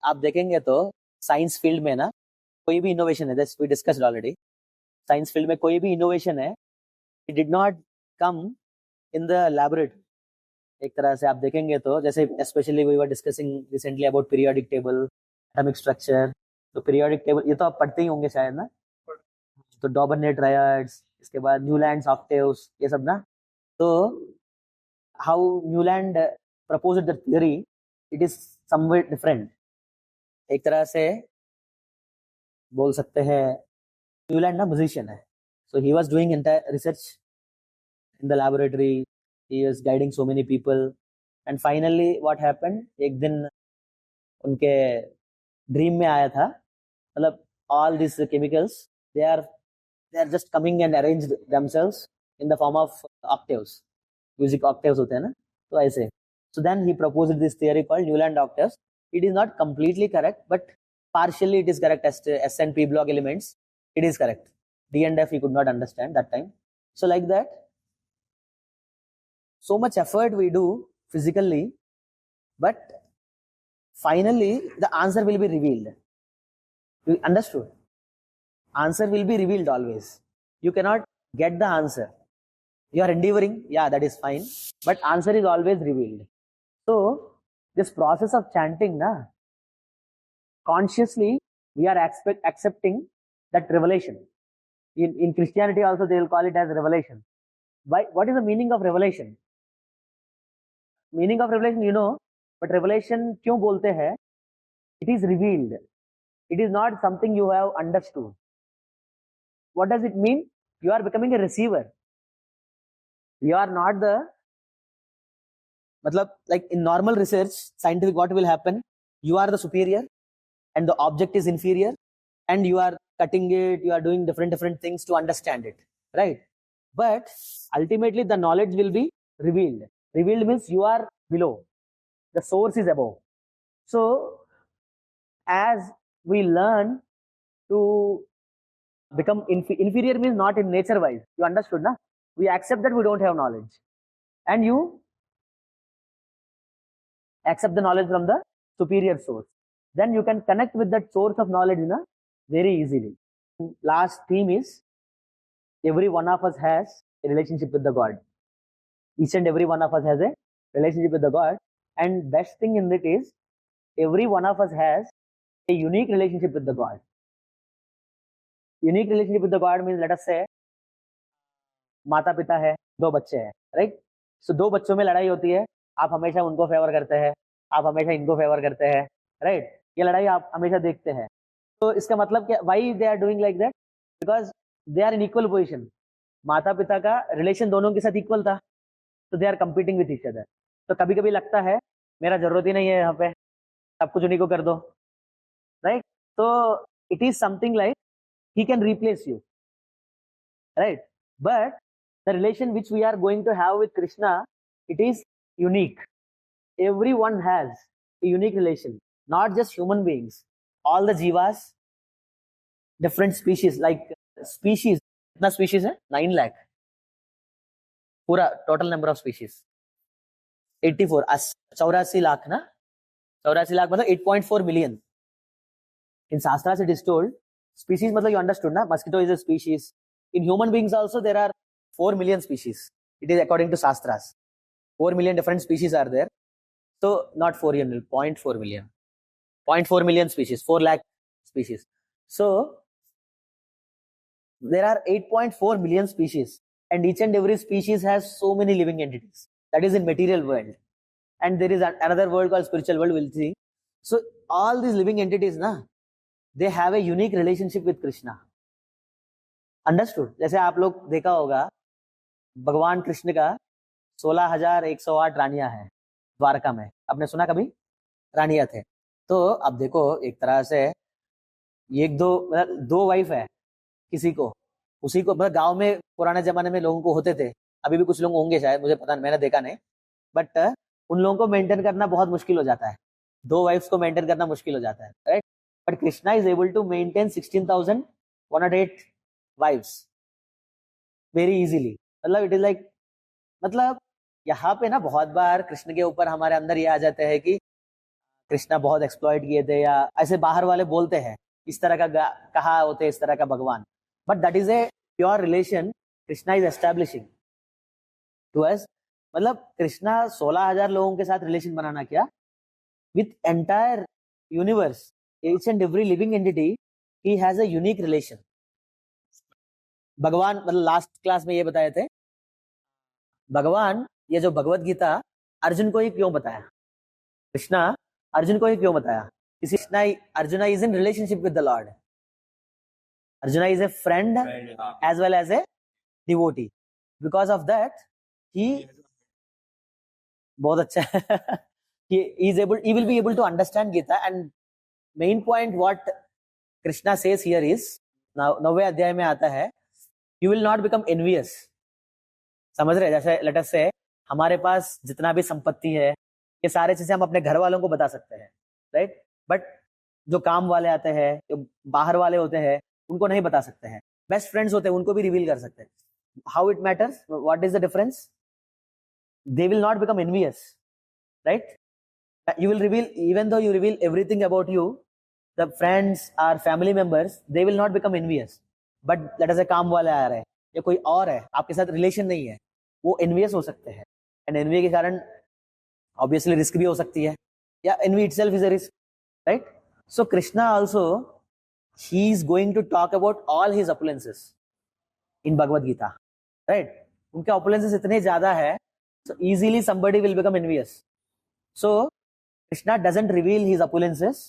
आप देखेंगे तो साइंस फील्ड में ना कोई भी इनोवेशन है, that's we discussed already, science field में कोई भी इनोवेशन है, it did not come in the laboratory. एक तरह से आप देखेंगे तो जैसे specially we were discussing recently about periodic table, atomic structure, तो पीरियोडिक टेबल ये तो आप पढ़ते ही होंगे शायद ना, तो डॉबरने ट्रायड्स, इसके बाद न्यूलैंड्स ऑक्टेव्स, ये सब ना। तो how Newland proposed the theory, it is somewhat different. एक तरह से बोल सकते हैं न्यूलैंड ना म्यूजिशियन है, so he was doing entire research in the laboratory, he was guiding so many people, and finally what happened, एक दिन उनके ड्रीम में आया था, मतलब all these chemicals they are just coming and arranged themselves in the form of octaves, music octaves होते हैं ना, तो ऐसे। so then he proposed this theory called Newland octaves. It is not completely correct, but partially it is correct. As S and P block elements, it is correct. D and F he could not understand that time. So like that, so much effort we do physically, but finally the answer will be revealed. You understood? Answer will be revealed always. You cannot get the answer. You are endeavoring, yeah, that is fine, but answer is always revealed. So this process of chanting na, consciously we are accepting that revelation. In Christianity also they will call it as revelation. Why? What is the meaning of revelation? Meaning of revelation, you know, but revelation क्यों बोलते हैं? It is revealed. It is not something you have understood. What does it mean? You are becoming a receiver. You are not the, मतलब like in normal research, scientific, what will happen? You are the superior and the object is inferior, and you are cutting it, you are doing different things to understand it, right? But ultimately the knowledge will be revealed. Revealed means you are below, the source is above. So as we learn to become inferior means not in nature wise, you understood na? We accept that we don't have knowledge, and you accept the knowledge from the superior source, then you can connect with that source of knowledge in a very easily. Last theme is every one of us has a relationship with the God. Each and every one of us has a relationship with the God, and best thing in it is every one of us has a unique relationship with the God. Unique relationship with the God means, let us say, माता पिता है, दो बच्चे हैं, right? सो दो बच्चों में लड़ाई होती है, आप हमेशा उनको फेवर करते हैं, आप हमेशा इनको फेवर करते हैं, राइट? ये लड़ाई आप हमेशा देखते हैं। तो इसका मतलब क्या, why they are doing like that? Because they are in equal position. माता पिता का रिलेशन दोनों के साथ इक्वल था, तो they are competing with each other. तो कभी कभी लगता है मेरा जरूरत ही नहीं है यहाँ पे, सब कुछ उन्हीं को कर दो, राइट? तो it is something like he can replace you, right? But the relation which we are going to have with Krishna, it is unique. Everyone has a unique relation, not just human beings. All the jivas, different species, like species, कितना species है? 9 lakh. पूरा total number of species 84, 84 lakh ना, 84 लाख मतलब 8.4 million. In Shastras it is told, species मतलब you understood ना, mosquito is a species. In human beings also there are 4 million species. It is according to Shastras. 4 million different species are there. So not 4 million, 0.4 million. 0.4 million species, 4 lakh species. So there are 8.4 million species, and each and every species has so many living entities. That is in material world. And there is another world called spiritual world, we'll see. So all these living entities, na, they have a unique relationship with Krishna. Understood? जैसे आप लोग देखा होगा भगवान कृष्ण का 16,108 रानियां हैं द्वारका में, आपने सुना कभी? रानियां थे। तो अब देखो एक तरह से एक दो मतलब 2 वाइफ है किसी को, उसी को मतलब गांव में पुराने जमाने में लोगों को होते थे, अभी भी कुछ लोग होंगे शायद, मुझे पता नहीं, मैंने देखा नहीं, बट उन लोगों को मेंटेन करना बहुत मुश्किल हो जाता है, 2 वाइफ्स को मेंटेन करना मुश्किल हो जाता है, right? But Krishna is able to maintain 16,108 wifes very easily. मतलब इट इज लाइक, मतलब यहाँ पे ना बहुत बार कृष्ण के ऊपर हमारे अंदर ये आ जाते हैं कि कृष्णा बहुत एक्सप्लॉइट किए थे, या ऐसे बाहर वाले बोलते हैं इस तरह का कहा होते इस तरह का भगवान, but that is a pure relation Krishna is establishing to us. मतलब कृष्णा 16,000 लोगों के साथ रिलेशन बनाना क्या, with entire universe, each and every living entity, he has a unique relation. भगवान, मतलब लास्ट क्लास में ये बताए थे, भगवान ये जो भगवत गीता अर्जुन को ही क्यों बताया, कृष्णा अर्जुन को ही क्यों बताया, इसी Krishna, Arjuna is in relationship with the lord, Arjuna is a friend as well as a devotee, because of that he बहुत अच्छा है he will be able to understand Gita, and main point what Krishna says here is, 9वें अध्याय में आता है, you will not become envious। समझ रहे, जैसे लेट अस से हमारे पास जितना भी संपत्ति है, ये सारे चीजें हम अपने घर वालों को बता सकते हैं, राइट, बट जो काम वाले आते हैं, जो बाहर वाले होते हैं, उनको नहीं बता सकते हैं। बेस्ट फ्रेंड्स होते हैं, उनको भी रिवील कर सकते हैं। How it matters, what is the difference, they will not become envious, right? You will reveal, even though you reveal everything about you, the friends or family members, they will not become envious, but let us say काम वाले आ रहे हैं या कोई और है, आपके साथ रिलेशन नहीं है, वो envious हो सकते हैं, and envy के कारण obviously risk भी हो सकती है, या envy itself is a risk, right? So Krishna also, he is going to talk about all his opulences in Bhagavad Gita, right? उनके opulences इतने ज्यादा है, so easily somebody will become envious. So Krishna doesn't reveal his opulences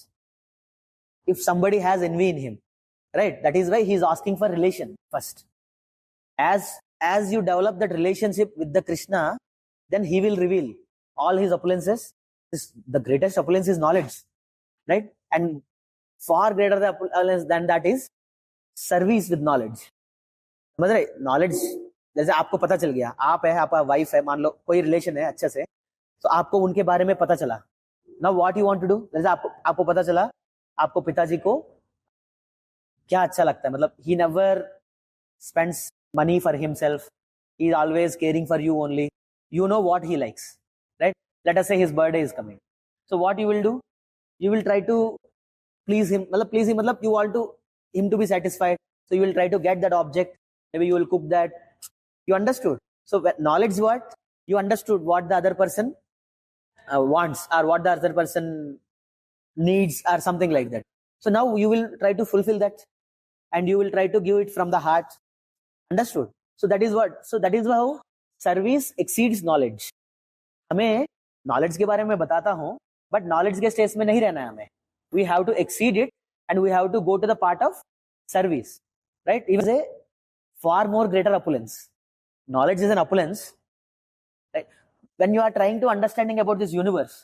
if somebody has envy in him, right? That is why he is asking for relation first. As you develop that relationship with the Krishna, then he will reveal all his opulences. The greatest opulence is knowledge, right? And far greater the opulence than that is service with knowledge. समझ रहे, knowledge, जैसे आपको पता चल गया, आप है, आपका वाइफ है, मान लो कोई रिलेशन है अच्छे से, तो आपको उनके बारे में पता चला। Now what you want to do, जैसे आपको पता चला आपको पिताजी को क्या अच्छा लगता है, मतलब he never spends money for himself, he is always caring for you only, you know what he likes, right? Let us say his birthday is coming, so what you will do, you will try to please him, मतलब you want to him to be satisfied, so you will try to get that object, maybe you will cook that, you understood? So knowledge, what you understood, what the other person wants, or what the other person needs, or something like that. So now you will try to fulfill that, and you will try to give it from the heart, understood? So that is what, so that is how service exceeds knowledge. हमें knowledge के बारे में बताता हूँ, but knowledge के stage में नहीं रहना है हमें, we have to exceed it and we have to go to the part of service, right? It is a far more greater opulence, knowledge is an opulence, right? When you are trying to understanding about this universe,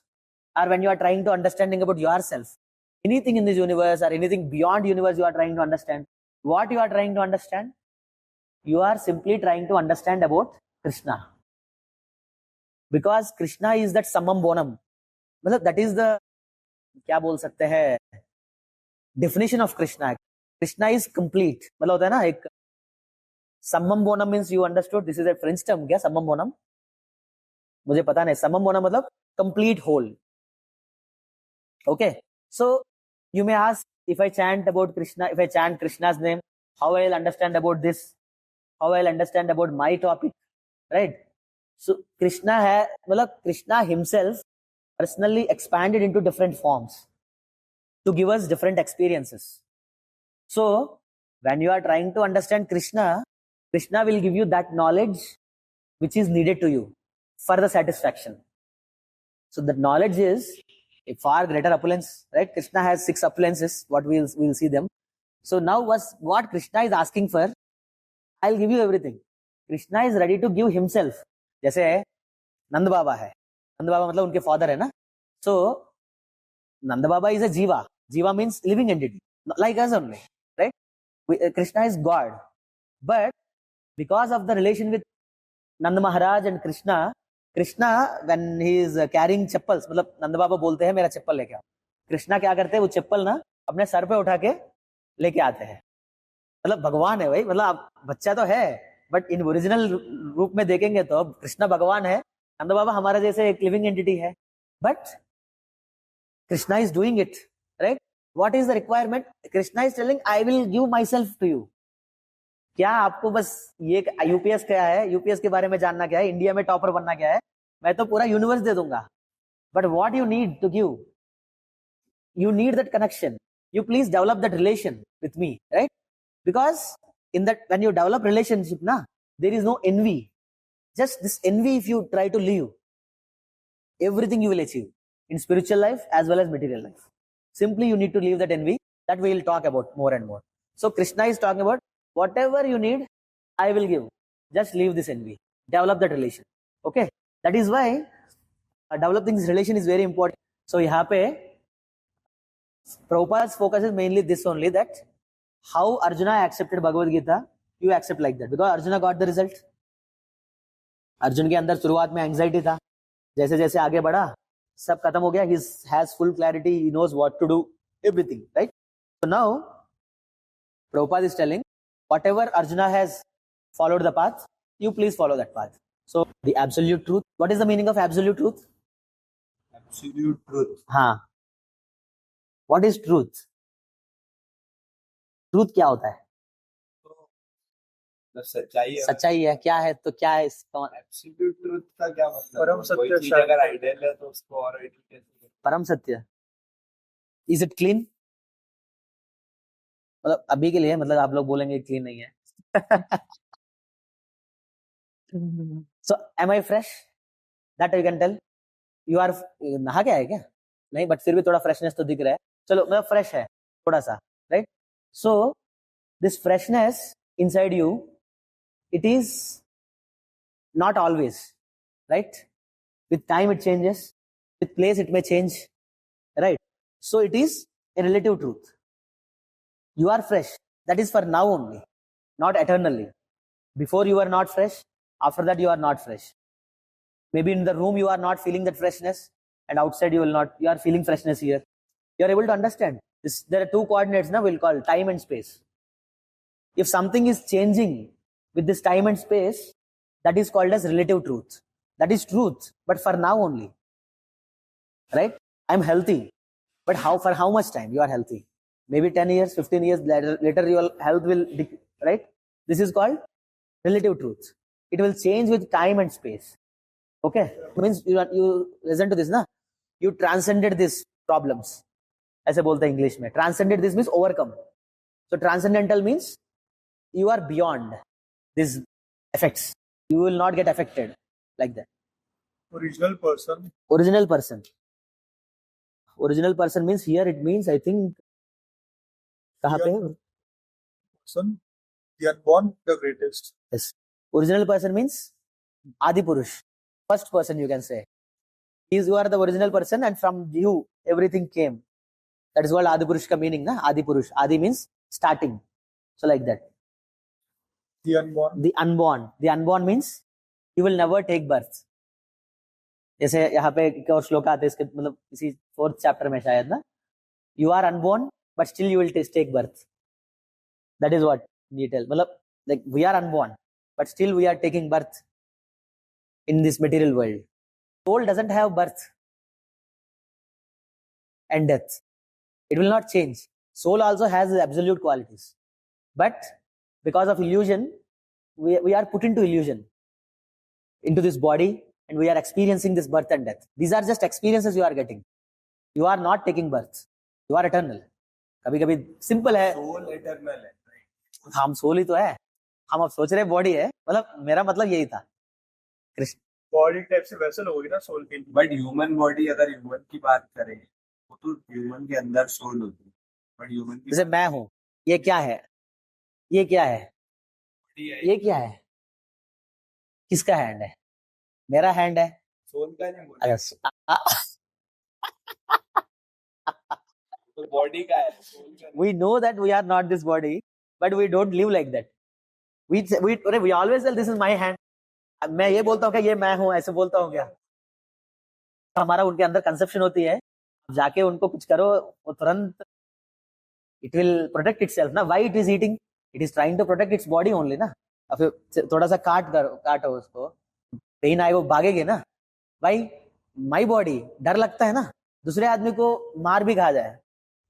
or when you are trying to understanding about yourself, anything in this universe or anything beyond universe you are trying to understand, what you are trying to understand, you are simply trying to understand about Krishna, because Krishna is that summum bonum, मतलब that is the, क्या बोल सकते हैं, definition of Krishna. Krishna is complete, मतलब होता है ना एक summum bonum, means you understood, this is a French term, क्या सम्मम बोनम, मुझे पता नहीं, सम्मम बोनम मतलब complete whole, okay? So you may ask, if I chant about Krishna, if I chant Krishna's name, how I will understand about this, how I will understand about my topic, right? So Krishna है, मतलब Krishna himself personally expanded into different forms to give us different experiences. So when you are trying to understand Krishna, Krishna will give you that knowledge which is needed to you for the satisfaction. So that knowledge is a far greater opulence, right? Krishna has 6 opulences, what we'll see them. So now what Krishna is asking for, I'll give you everything. Krishna is ready to give himself. जैसे नंद बाबा है, नंद बाबा मतलब उनके father है ना, सो नंद बाबा is a जीवा, जीवा means living entity like us only, right? Krishna is God, but because of the relation with Nand Maharaj and Krishna, Krishna when he is carrying chappals, मतलब नंद बाबा बोलते हैं मेरा चप्पल लेके आओ, कृष्णा क्या करते हैं, वो चप्पल ना अपने सर पे उठा के लेके आते हैं, मतलब भगवान है भाई, मतलब आप बच्चा तो है, बट इन ओरिजिनल रूप में देखेंगे तो कृष्णा भगवान है, नंद बाबा हमारे जैसे एक लिविंग एंटिटी है, but Krishna is doing it, right? What is the requirement? Krishna is telling, I will give myself to you. क्या आपको बस ये यूपीएस क्या है, यूपीएस के बारे में जानना क्या है, इंडिया में टॉपर बनना क्या है? मैं तो पूरा यूनिवर्स दे दूंगा. But what you need to give, you need that connection. You please develop that relation with me, right? Because in that, when you develop relationship, there is no envy. Just this envy, if you try to live, everything you will achieve in spiritual life as well as material life. Simply you need to leave that envy. That we will talk about more and more. So Krishna is talking about whatever you need, I will give. Just leave this envy. Develop that relation. Okay? That is why developing this relation is very important. So यहाँ पे Prabhupada's focus is mainly this only, that how Arjuna accepted Bhagavad Gita, you accept like that. Because Arjuna got the result. Arjun के अंदर शुरुआत में anxiety था, जैसे जैसे आगे बढ़ा सब खत्म हो गया. He has full clarity, he knows what to do, everything, right? So now Prabhupada is telling, whatever Arjuna has followed the path, you please follow that path. So the absolute truth, what is the meaning of absolute truth? Absolute truth. हाँ, what is truth? Truth क्या होता है? सच्चाई है. सच्चाई है. क्या है तो क्या है इसका? एब्सोल्यूट ट्रुथ का क्या मतलब? परम सत्य. चीज अगर आइडियल है तो उसको और परम सत्य. Is it clean? मतलब अभी के लिए, मतलब आप लोग बोलेंगे क्लीन नहीं है. So am I fresh? That you can tell. You are नहा के आए क्या? नहीं, बट फिर भी थोड़ा फ्रेशनेस तो दिख रहा है. चलो, मतलब फ्रेश है थोड़ा सा, right? So this freshness inside you, it is not always, right? With time it changes, with place it may change, right? So it is a relative truth. You are fresh. That is for now only, not eternally. Before you are not fresh, after that you are not fresh. Maybe in the room you are not feeling that freshness, and outside you are feeling freshness here. You are able to understand this. There are two coordinates now, we'll call time and space. If something is changing with this time and space, that is called as relative truth. That is truth, but for now only. Right? I'm healthy. But for how much time you are healthy? Maybe 10 years, 15 years later your health will, right? This is called relative truth. It will change with time and space. Okay? It means you listen to this, na? You transcended these problems. ऐसे बोलते हैं English में. Transcended this means overcome. So transcendental means you are beyond these effects. You will not get affected like that. Original person. Original person. Original person means here it means, I think, कहाँ पे? Person, the unborn, the greatest. Yes. Original person means Adi Purush. First person you can say. You are the original person and from you everything came. That is what Adi Purush ka meaning, na? Adi Purush. Adi means starting. So like that. The unborn. The unborn. The unborn means you will never take birth. जैसे यहाँ पे एक और श्लोक आते हैं इसके, मतलब इसी 4th chapter में शायद ना, you are unborn but still you will take birth. That is what we tell. मतलब like we are unborn but still we are taking birth in this material world. Soul doesn't have birth and death. It will not change. Soul also has the absolute qualities, but because of illusion, we are put into illusion, into this body, and we are experiencing this birth and death. These are just experiences you are getting. You are not taking birth. You are eternal. कभी-कभी simple है. Soul eternal है. हम soul ही तो है. हम अब सोच रहे बॉडी है. मतलब मेरा मतलब यही था. कृष्ण. बॉडी टाइप से वैसल होगी ना सोल के लिए. बट ह्यूमन बॉडी, अगर ह्यूमन की बात करें, वो तो ह्यूमन के अंदर सोल होती है. बट ह्यूमन की, जैसे मैं हूँ. ये क्या है? ये क्या है? ये क्या है? किसका हैंड है? मेरा हैंड है. सोल का नहीं बोला. तो बॉडी का है. We know that we are not this body, but we don't live like that. We always say this is my hand. मैं ये बोलता हूँ क्या ये मैं हूँ, ऐसे बोलता हूँ क्या? हमारा उनके अंदर कंसेप्शन होती है. जाके उनको कुछ करो, वो तुरंत it will protect itself ना. Why it is eating? It is trying to protect its body only ना. अब थोड़ा सा काटो उसको, पेन आए वो भागेगी ना. Why? My body, डर लगता है ना. दूसरे आदमी को मार भी खा जाए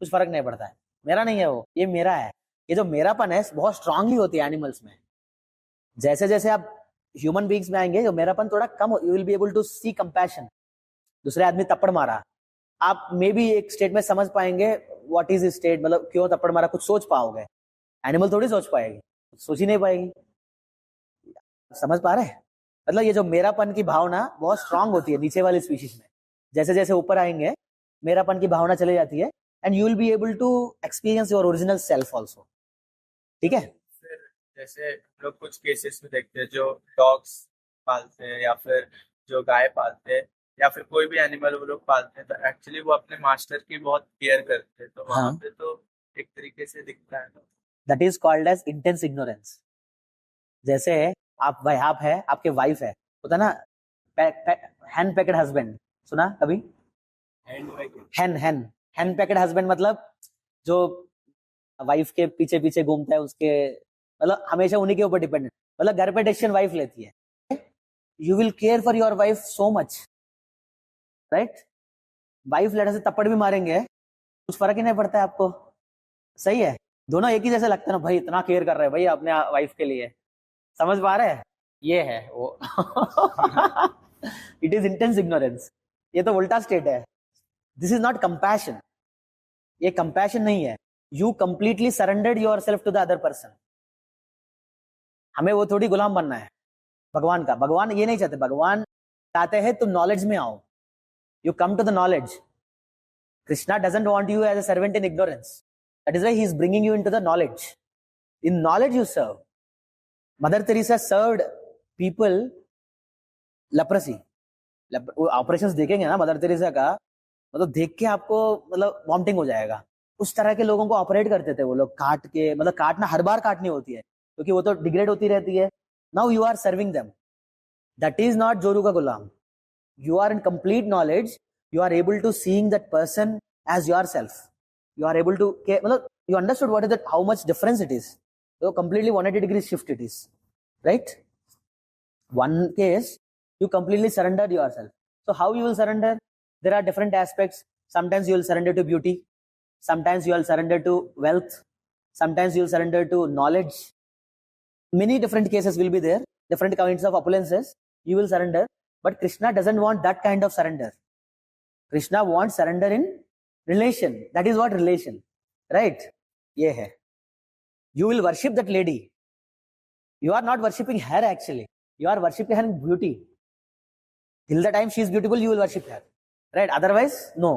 कुछ फर्क नहीं पड़ता है, मेरा नहीं है वो, ये मेरा है। ये जो मेरापन है बहुत स्ट्रांगली होती है एनिमल्स में। जैसे जैसे आप ह्यूमन बीइंग्स में आएंगे जो मेरापन थोड़ा कम, you will be able to see compassion. दूसरे आदमी थप्पड़ मारा, आप मे बी एक स्टेट में समझ पाएंगे व्हाट इज स्टेट, मतलब क्यों थप्पड़ मारा, कुछ सोच पाओगे। एनिमल थोड़ी सोच पाएगी, सोच ही नहीं पाएगी। समझ पा रहे हैं? मतलब ये जो मेरापन की भावना बहुत स्ट्रांग होती है नीचे वाली स्पीशीज में। जैसे जैसे ऊपर आएंगे मेरापन की भावना चली जाती है, and you will be able to experience your original self also. ठीक है। फिर जैसे लोग कुछ केसेस में देखते हैं जो डॉग्स पालते हैं या फिर जो गाय पालते हैं या फिर कोई भी एनिमल वो लोग पालते हैं, तो एक्चुअली वो अपने मास्टर की बहुत केयर करते हैं, तो वहां हाँ। पे तो एक तरीके से दिखता है ना। That is called as intense ignorance. जैसे आप भाई, आप है, आपके वाइफ है, होता ना हैंड पैकेट हस्बैंड, सुना कभी? हैन हैन हैंड पैकेट हस्बैंड मतलब जो वाइफ के पीछे पीछे घूमता है, उसके मतलब हमेशा उन्हीं के ऊपर डिपेंडेंट, मतलब घर पे डिसीजन वाइफ लेती है। You will care for your wife so much, right? Wife लड़े से थप्पड़ भी मारेंगे कुछ फर्क ही नहीं पड़ता है आपको। सही है, दोनों एक ही जैसे लगते हैं ना, भाई इतना केयर कर रहे हैं भाई अपने वाइफ के लिए। समझ पा रहे हैं? ये है वो। It is intense ignorance. ये तो उल्टा स्टेट है। दिस इज नॉट कंपैशन, ये कंपैशन नहीं है। You completely surrendered your self to the other person. हमें वो थोड़ी गुलाम बनना है भगवान का। भगवान ये नहीं चाहते, भगवान चाहते हैं तुम नॉलेज में आओ, you come to the knowledge. Krishna doesn't want you as a servant in ignorance. That is why he is bringing you into the knowledge. In knowledge you serve. Mother Teresa served people leprosy. Operations देखेंगे ना mother Teresa का, मतलब देख के आपको मतलब vomiting हो जाएगा। उस तरह के लोगों को ऑपरेट करते थे वो लोग, काट के, मतलब काटना हर बार काटनी होती है क्योंकि वो तो डिग्रेड होती रहती है। Now you are serving them, that is not जोरू का गुलाम। You are in complete knowledge. You are able to seeing that person as yourself. You are able to, you understood what is that, how much difference it is. So completely 180 degrees shift it is, right? One case, you completely surrendered yourself. So how you will surrender? There are different aspects. Sometimes you will surrender to beauty. Sometimes you will surrender to wealth. Sometimes you will surrender to knowledge. Many different cases will be there. Different kinds of opulences. You will surrender. But Krishna doesn't want that kind of surrender. Krishna wants surrender in relation. That is what relation, right? ये है. You will worship that lady. You are not worshipping her actually. You are worshipping her in beauty. Till the time she is beautiful, you will worship her, right? Otherwise, no.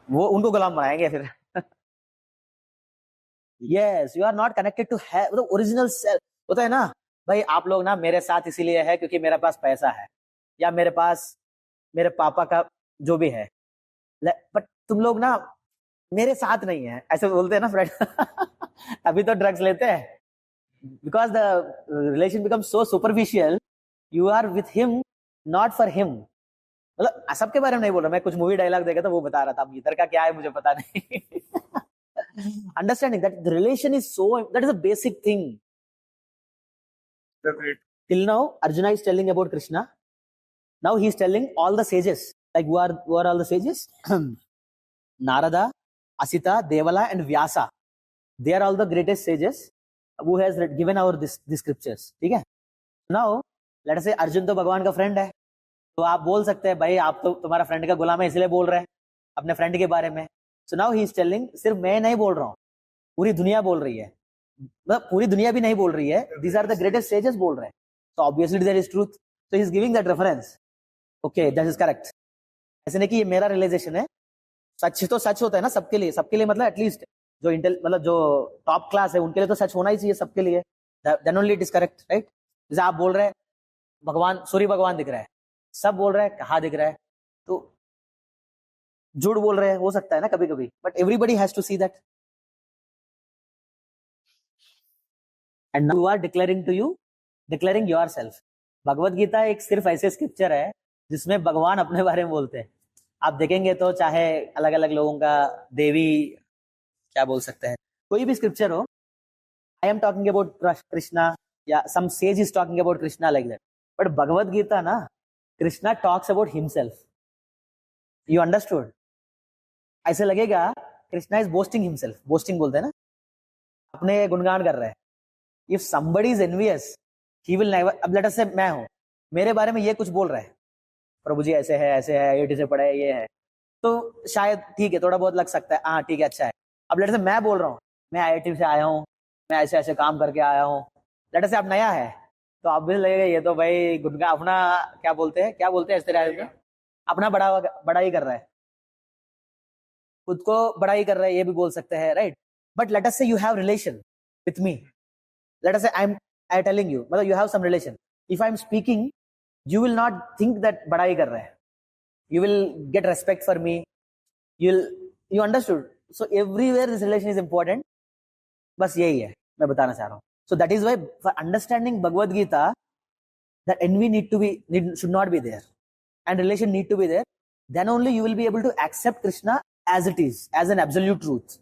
वो उनको गुलाम बनाएंगे फिर. Yes, you are not connected to her, the original self. होता है ना भाई, आप लोग ना मेरे साथ इसीलिए है क्योंकि मेरे पास पैसा है या मेरे पास मेरे पापा का जो भी है, बट तुम लोग ना मेरे साथ नहीं है, ऐसे बोलते हैं ना फ्रेंड। अभी तो ड्रग्स लेते हैं because the relation become so superficial. You are with him not for him. मतलब सबके बारे में नहीं बोल रहा मैं, कुछ मूवी डायलॉग देखा था वो बता रहा था, अब इधर का क्या है मुझे पता नहीं। Understanding that the relation is so, that is a basic thing. Till now, Arjuna is telling about Krishna. Now he is telling all the sages. Like who are all the sages? Narada, Asita, Devala, and Vyasa. They are all the greatest sages who has given our these scriptures. ठीक है? Now, let us say Arjun तो भगवान का friend है, तो आप बोल सकते हैं भाई आप तो तुम्हारा फ्रेंड का गुलाम है इसलिए बोल रहे हैं अपने फ्रेंड के बारे में। So now he is telling, सिर्फ मैं नहीं बोल रहा हूँ, पूरी दुनिया बोल रही है। मतलब पूरी दुनिया भी नहीं बोल रही है, these are the greatest sages बोल रहे हैं, so obviously there is truth, so he is giving that reference. Okay, that is correct. ऐसे नहीं कि ये मेरा रियलाइजेशन है, सच तो सच होता है ना सबके लिए। सबके लिए मतलब एटलीस्ट जो मतलब जो टॉप क्लास है उनके लिए तो सच होना ही चाहिए सबके लिए, then only it is correct, right? जैसे आप बोल रहे हैं भगवान, सूर्य भगवान दिख रहा है, सब बोल रहे हैं कहाँ दिख रहा है, तो झूठ बोल रहे हैं हो सकता है ना कभी कभी, but everybody has to see that. And now you are declaring yourself. Bhagavad Gita एक सिर्फ ऐसे स्क्रिप्चर है जिसमें भगवान अपने बारे में बोलते हैं। आप देखेंगे तो चाहे अलग अलग लोगों का देवी क्या बोल सकते हैं, कोई भी स्क्रिप्चर हो, I am talking about Krishna या some sage is talking about Krishna like that, but Bhagavad Gita ना Krishna talks about himself. You understood? ऐसे लगेगा Krishna is boasting himself, boasting बोलते हैं ना, अपने गुणगान कर रहे हैं. If somebody is envious, he will never. अब लेट अस से मैं हूं, मेरे बारे में ये कुछ बोल रहा है, प्रभु जी ऐसे है, IIT से पढ़े, ये है, तो शायद ठीक है, थोड़ा बहुत लग सकता है, हाँ ठीक है, अच्छा है. अब लेट से मैं बोल रहा हूँ, मैं IIT से आया हूँ, मैं ऐसे ऐसे काम करके आया हूँ, लेट से आप नया है, तो आप भी लगेगा ये तो भाई गुणगान अपना, क्या बोलते हैं इस तरह से, अपना बड़ा ही कर रहा है, खुद को बड़ा ही कर रहा है, ये भी बोल सकते हैं, right? But let us say you have relation with me, let us say I telling you, मतलब you have some relation. If I am speaking, you will not think that बड़ा ही कर रहा है, you will get respect for me, you understood? So everywhere this relation is important. बस यही है मैं बताना चाह रहा हूँ. So that is why for understanding Bhagavad Gita, that envy should not be there, and relation need to be there. Then only you will be able to accept Krishna as it is, as an absolute truth.